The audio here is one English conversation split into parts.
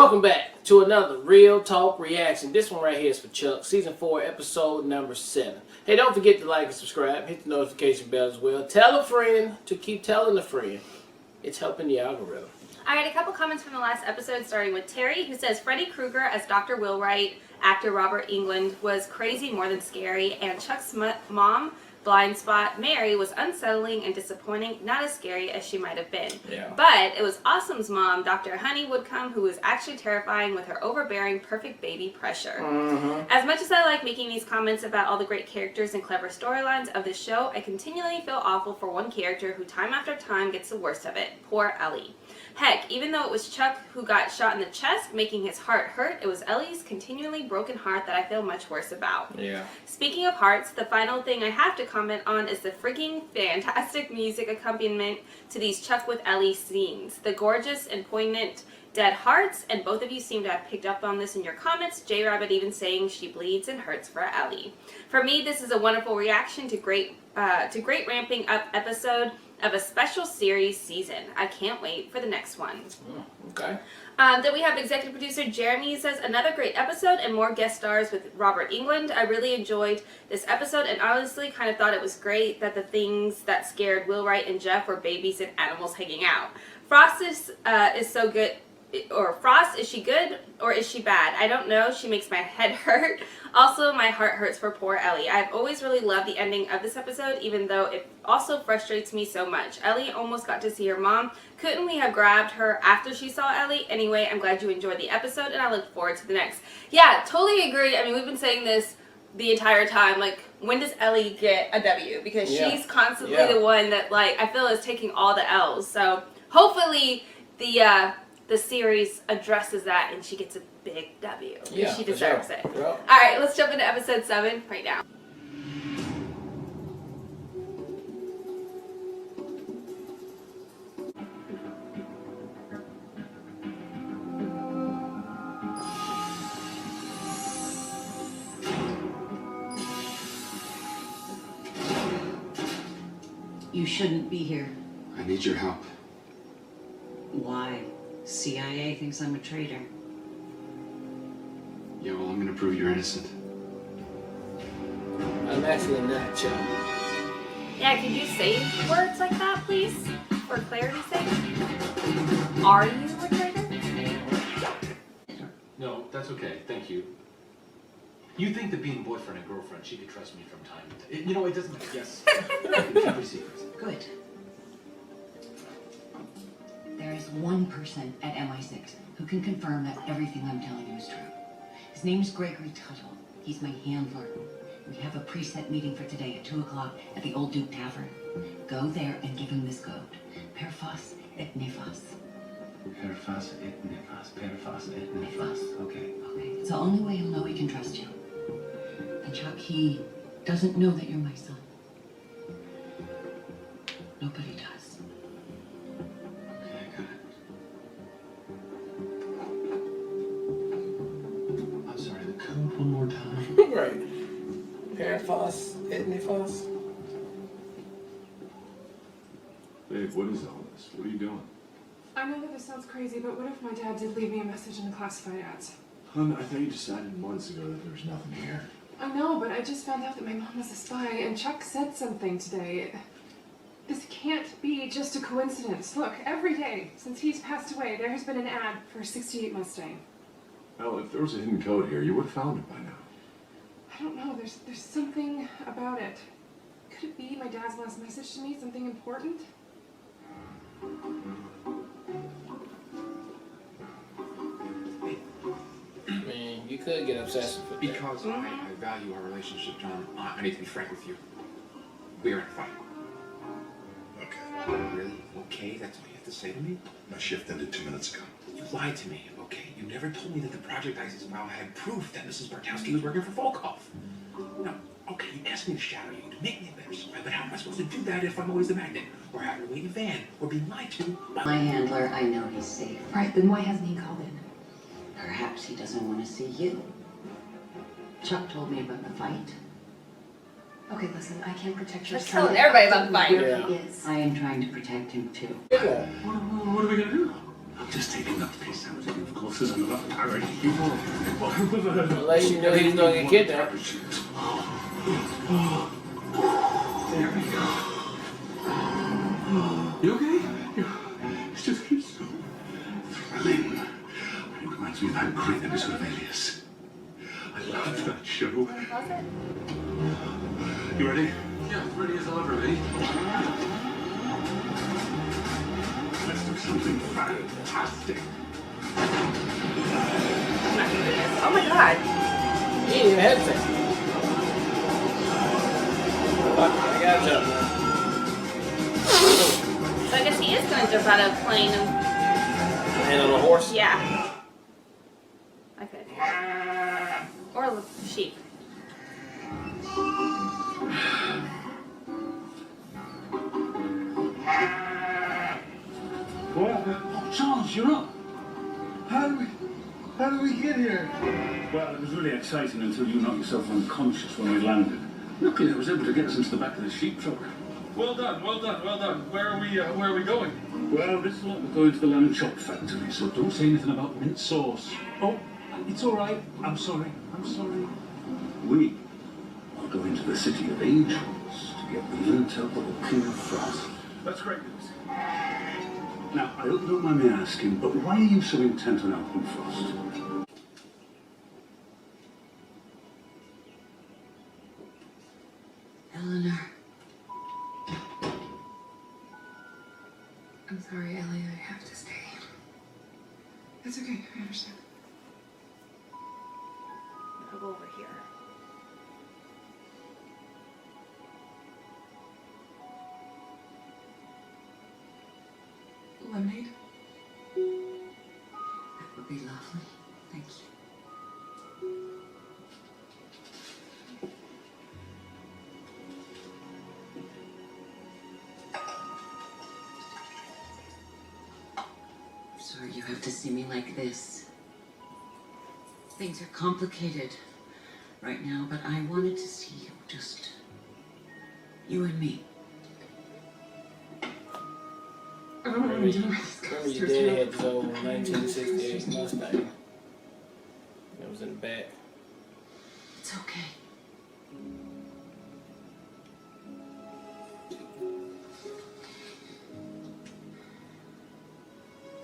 Welcome back to another Real Talk reaction. This one right here is for Chuck, Season 4, Episode number 7. Hey, don't forget to like and subscribe. Hit the notification bell as well. Tell a friend to keep telling a friend. It's helping the algorithm. I got a couple comments from the last episode, starting with Terry, who says Freddy Krueger as Dr. Wheelwright, actor Robert Englund, was crazy more than scary, and Chuck's mom, Blind Spot Mary, was unsettling and disappointing, not as scary as she might have been. Yeah. But it was Awesome's mom, Dr. Honey Woodcomb, who was actually terrifying with her overbearing, perfect baby pressure. As much as I like making these comments about all the great characters and clever storylines of this show, I continually feel awful for one character who time after time gets the worst of it. Poor Ellie. Heck, even though it was Chuck who got shot in the chest, making his heart hurt, it was Ellie's continually broken heart that I feel much worse about. Yeah. Speaking of hearts, the final thing I have to comment on is the freaking fantastic music accompaniment to these Chuck with Ellie scenes. The gorgeous and poignant dead hearts, and both of you seem to have picked up on this in your comments, J-Rabbit even saying she bleeds and hurts for Ellie. For me, this is a wonderful reaction to great ramping up episode of a special series season. I can't wait for the next one. Okay. Then we have executive producer Jeremy says, another great episode and more guest stars with Robert Englund. I really enjoyed this episode and honestly kind of thought it was great that the things that scared Wheelwright and Jeff were babies and animals hanging out. Frost is so good. Or Frost, is she good or is she bad? I don't know. She makes my head hurt. Also, my heart hurts for poor Ellie. I've always really loved the ending of this episode, even though it also frustrates me so much. Ellie almost got to see her mom. Couldn't we have grabbed her after she saw Ellie? Anyway, I'm glad you enjoyed the episode, and I look forward to the next. Yeah, totally agree. I mean, we've been saying this the entire time. Like, when does Ellie get a W? Because she's constantly the one that, like, I feel is taking all the L's. So, hopefully, the series addresses that and she gets a big W. Yeah, she deserves it. Yeah. Alright, let's jump into episode 7 right now. You shouldn't be here. I need your help. Why? CIA thinks I'm a traitor. Yeah, well, I'm gonna prove you're innocent. I'm actually not, Chuck. Yeah, could you say words like that, please? For clarity's sake? Are you a traitor? No, that's okay. Thank you. You think that being boyfriend and girlfriend, she could trust me from time to time. You know, it doesn't matter. Yes. Keep your secrets. Good. There is one person at MI6 who can confirm that everything I'm telling you is true. His name's Gregory Tuttle. He's my handler. We have a preset meeting for today at 2 o'clock at the Old Duke Tavern. Go there and give him this code. Per fas et nefas. Per fas et nefas. Per fas et nefas. Okay. Okay. It's the only way he'll know he can trust you. And Chuck, he doesn't know that you're my son. Nobody does. Okay, I got it. I'm sorry, the code one more time. Right. Parafos, etnifos. Babe, what is all this? What are you doing? I know that this sounds crazy, but what if my dad did leave me a message in the classified ads? Hun, I thought you decided months ago that there was nothing here. I know, but I just found out that my mom was a spy, and Chuck said something today. This can't be just a coincidence. Look, every day since he's passed away, there has been an ad for a 68 Mustang. Well, if there was a hidden code here, you would have found it by now. I don't know, there's something about it. Could it be my dad's last message to me, something important? I mean, you could get obsessive with that. Because I value our relationship, John. I need to be frank with you. We are in a fight. Okay. Really? Okay, that's all you have to say to me? My shift ended 2 minutes ago. You lied to me, okay? You never told me that the project ISIS file had proof that Mrs. Bartowski was working for Volkov. No, okay, you asked me to shadow you, to make me a better spy, but how am I supposed to do that if I'm always the magnet? Or having to wait in a van, or being lied to by My handler, I know he's safe. Right, then why hasn't he called in? Perhaps he doesn't want to see you. Chuck told me about the fight. Okay, listen, I can't protect your Just son. telling everybody about the fight. Yeah. Where he is. I am trying to protect him too. Yeah. What are we gonna do? I'm just taking that piece out of you, of course, there's another parachute. Unless you know he's going to get kidnapped. There we go. You okay? It's just so thrilling. It reminds me of that great episode of Alias. I loved that show. You ready? Yeah, ready as I'll ever be. Let's do something fantastic. Oh my god. He ain't even hesitate. Fuck, I gotta jump. So I guess he is going to jump out of a plane and... And on a horse? Yeah. I could. Or a sheep. What? Oh, Charles, you're up. How do we get here? Well, it was really exciting until you knocked yourself unconscious when we landed. Luckily, I was able to get us into the back of the sheep truck. Well done. Where are we going? Well, this lot we're going to the lamb chop factory, so don't say anything about mint sauce. Oh, it's all right. I'm sorry. We are going to the City of Angels to get the intel of the King of Frost. That's great news. Now, I hope you don't mind me asking, but why are you so intent on helping Frost? Eleanor. I'm sorry, Ellie. I have to stay. It's okay. I understand. I'll go over here. Lemonade? That would be lovely. Thank you. Sorry you have to see me like this. Things are complicated right now, but I wanted to see you, just you and me. I don't know what I'm doing. Remember your dad had his old 1968 Mustang. It was in the back. It's okay.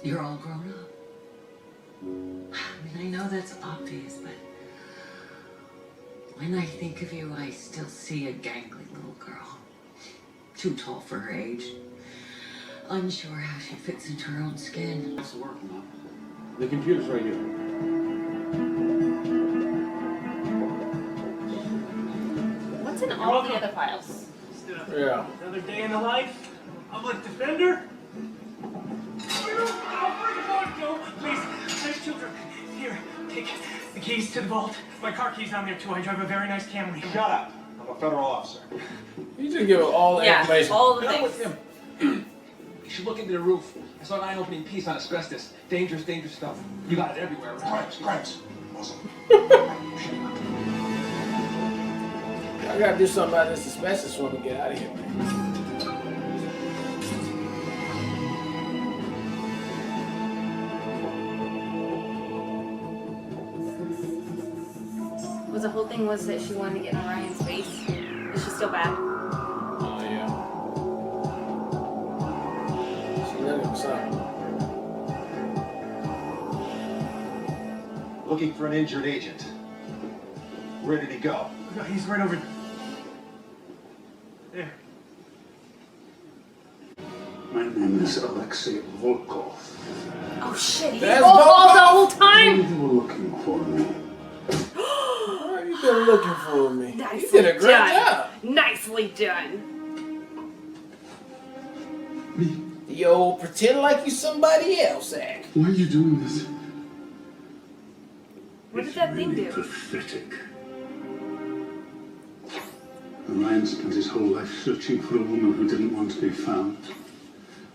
You're all grown up. I mean, I know that's obvious, but when I think of you, I still see a gangly little girl. Too tall for her age. Unsure how she fits into her own skin. What's the work, Mom? The computer's right here. What's in all the other files? Yeah. Another day in the life. Public defender. Please, children. Here, take the keys to the vault. My car key's down there too. I drive a very nice Camry. Shut up. I'm a federal officer. You just give all the information. All the Go things. with him. You should look into the roof. I saw an eye-opening piece on asbestos. Dangerous stuff. You got it everywhere. Crimes. Awesome. I gotta do something about this asbestos when we get out of here, man. Was the whole thing was that she wanted to get in Orion's face? Is she still bad? Oh, yeah. She looking for something. Looking for an injured agent. Where did he go? He's right over there. My name is Alexei Volkov. Oh shit, he's That's all the whole You time! were looking for me. Why have you been looking for me? You Nicely did a great done. job. Nicely done. The old pretend like you somebody else act. Why are you doing this? What did that thing It's really do? pathetic. Ryan spent his whole life searching for a woman who didn't want to be found.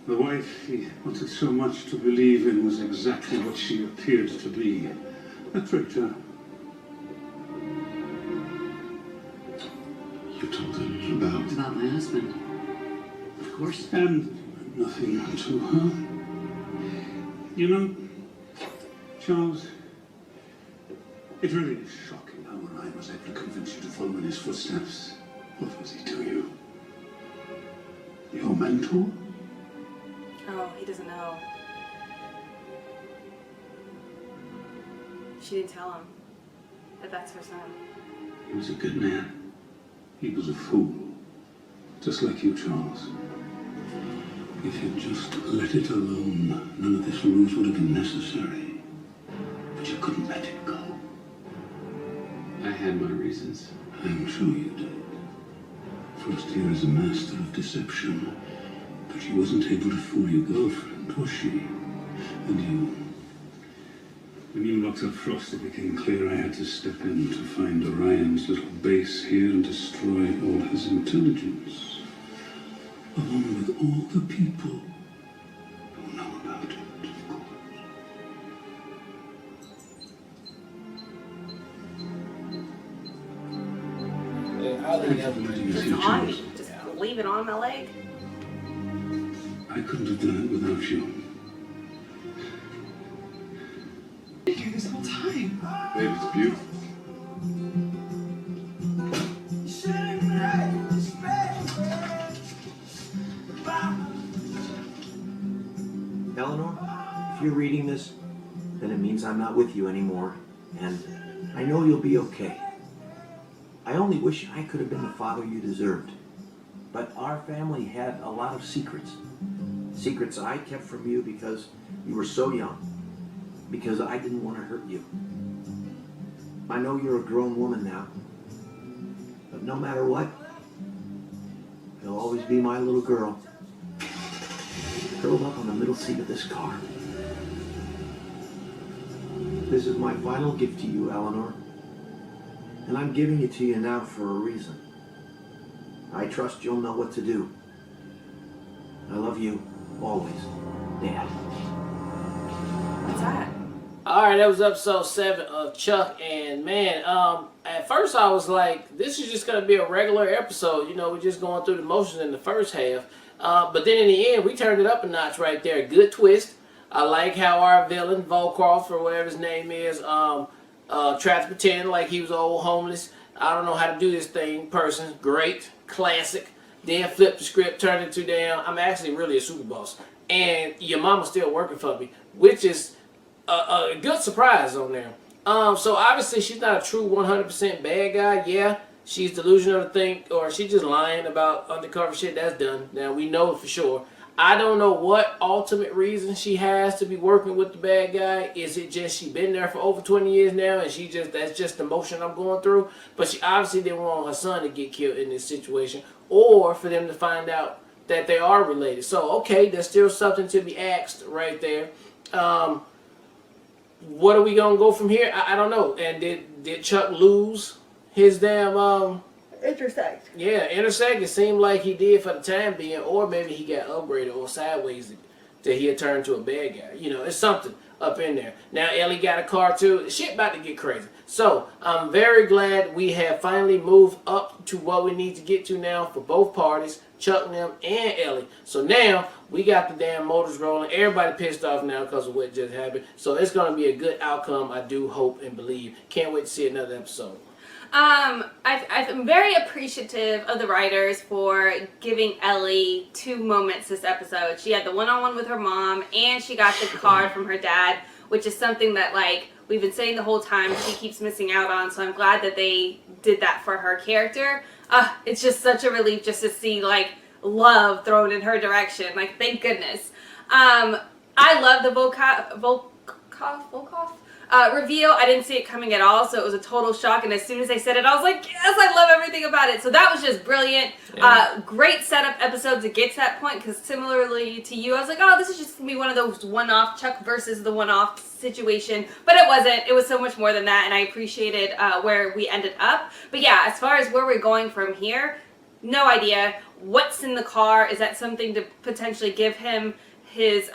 The wife he wanted so much to believe in was exactly what she appeared to be. A traitor. You told her about... About my husband. Of course. And nothing to her. You know, Charles, it really is shocking how Orion was able to convince you to follow in his footsteps. What was he to you? Your mentor? Oh, he doesn't know. She didn't tell him that that's her son. He was a good man. He was a fool. Just like you, Charles. If you'd just let it alone, none of this ruse would have been necessary. But you couldn't let it go. I had my reasons. I'm sure you did. First here as a master of deception. But she wasn't able to fool your girlfriend, was she? And you... When you locked up Frost, it became clear I had to step in to find Orion's little base here and destroy all his intelligence. Along with all the people who know about it, of course. Yeah, I'll leave that. Just on me. Just leave it on my leg. I couldn't have done it without you. Been here this whole time. Babe, it's beautiful. Eleanor, if you're reading this, then it means I'm not with you anymore, and I know you'll be okay. I only wish I could have been the father you deserved. But our family had a lot of secrets. Secrets I kept from you because you were so young. Because I didn't want to hurt you. I know you're a grown woman now. But no matter what, you'll always be my little girl. Curled up on the middle seat of this car. This is my final gift to you, Eleanor. And I'm giving it to you now for a reason. I trust you'll know what to do. I love you, always, Dad. What's that? Alright, that was episode 7 of Chuck, and man, at first I was like, this is just going to be a regular episode, you know, we're just going through the motions in the first half, but then in the end, we turned it up a notch right there. Good twist. I like how our villain, Volcroft, or whatever his name is, tried to pretend like he was old homeless. I don't know how to do this thing, person. Great. Classic. Then flip the script, turn it to damn, I'm actually really a super boss. And your mama's still working for me, which is a good surprise on there. So obviously she's not a true 100% bad guy. Yeah, she's delusional to think, or she's just lying about undercover shit. That's done. Now we know it for sure. I don't know what ultimate reason she has to be working with the bad guy. Is it just she been there for over 20 years now and she just, that's just the motion I'm going through? But she obviously didn't want her son to get killed in this situation, or for them to find out that they are related. So okay, there's still something to be asked right there. What are we gonna go from here? I don't know. And did Chuck lose his damn Intersect. Yeah, intersect. It seemed like he did for the time being, or maybe he got upgraded or sideways that he had turned to a bad guy. You know, it's something up in there. Now Ellie got a car too. Shit about to get crazy. So I'm very glad we have finally moved up to what we need to get to now for both parties, Chuck and them and Ellie. So now we got the damn motors rolling. Everybody pissed off now because of what just happened. So it's going to be a good outcome, I do hope and believe. Can't wait to see another episode. I'm very appreciative of the writers for giving Ellie 2 moments this episode. She had the one-on-one with her mom, and she got the card from her dad, which is something that, like, we've been saying the whole time she keeps missing out on, so I'm glad that they did that for her character. It's just such a relief just to see, like, love thrown in her direction. Like, thank goodness. I love the Volkov reveal. I didn't see it coming at all, so it was a total shock, and as soon as they said it, I was like, yes, I love everything about it. So that was just brilliant. Yeah. Great setup episode to get to that point, because similarly to you, I was like, oh, this is just going to be one of those one-off Chuck versus the one-off situation, but it wasn't. It was so much more than that, and I appreciated where we ended up. But yeah, as far as where we're going from here, no idea. What's in the car? Is that something to potentially give him his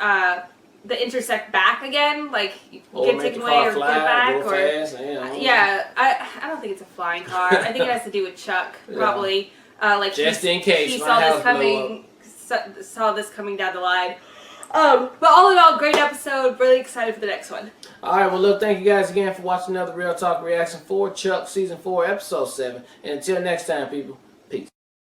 the intersect back again, like get taken away or get back, or fast, yeah, I don't think it's a flying car. I think it has to do with Chuck, probably. Like just in case he saw this coming, saw this coming down the line. But all in all, great episode. I'm really excited for the next one. Alright, well look, thank you guys again for watching another Real Talk Reaction for Chuck Season 4, Episode 7. And until next time, people.